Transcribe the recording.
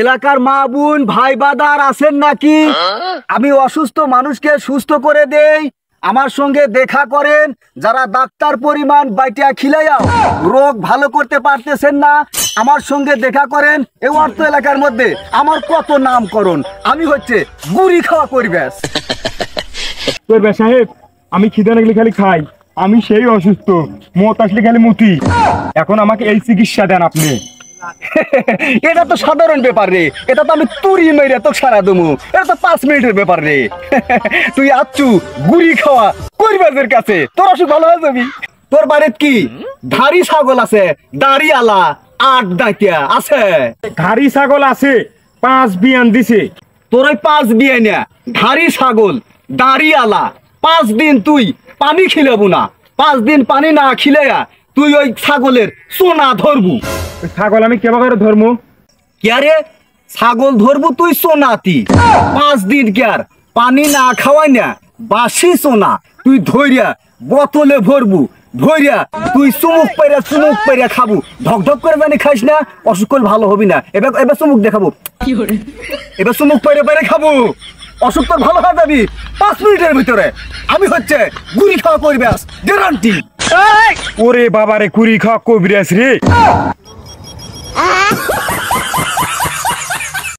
এলাকার মা বোন ভাই বাদার আছেন নাকি? আমি অসুস্থ মানুষকে সুস্থ করে দেই, আমার সঙ্গে দেখা করেন। যারা ডাক্তার পরিমাণ বাইটিয়া খিলাইয়া রোগ ভালো করতে পারতেছেন না, আমার সঙ্গে দেখা করেন। এই অর্থ এলাকার মধ্যে আমার কত নামকরণ। আমি হচ্ছে গুড়ি খাওয়া পরিবেশ। সাহেব, আমি খিদে লাগলে খালি খাই, আমি সেই অসুস্থ, মত আসলে খালি মুতি। এখন আমাকে এই চিকিৎসা দেন আপনি। এটা তো সাধারণ ব্যাপার রে, এটা তো আমি তুরি মেরে তো সারা দমু, এটা তো 5 মিনিটের ব্যাপার রে। তুই আচ্ছু গুড়ি খাওয়া করিবাজের কাছে, তোর অসুখ ভালো হয়ে যাবি। তোর বাড়িতে কি ধাড়ি ছাগল আছে? দাড়ি আলা 8 দাঁতিয়া আছে? ধাড়ি ছাগল আছে, 5 বিয়ান দিছে। তোর ওই 5 বিয়ে না, ধাড়ি ছাগল দাড়ি আলা 5 দিন তুই পানি খিলাবু না। 5 দিন পানি না খিলাইয়া তুই ওই ছাগলের সোনা ধরবু। ছাগল আমি কেবা করে ধরবো? কে ছাগল ধরবু তুই সোনাতি? 5 দিন কেয়ার পানি না খাওয়াই না, বাসি সোনা তুই ধইরা বোতলে ভরবু। ধইরা তুই চুমুক পাইরা খাবু। ধক ধক করে জানি খাইস না, অসুখ করলে ভালো হবি না। এবার চুমুক দেখাবো, এবার চুমুক পাইরে খাবো, অসুখ তোর ভালো হয়ে যাবি 5 মিনিটের ভিতরে। আমি হচ্ছে গুড়ি খাওয়া পরিবেশ গ্যারান্টি। ওরে বাবারে, কুড়ি খাওয়া কবিরাজ রে।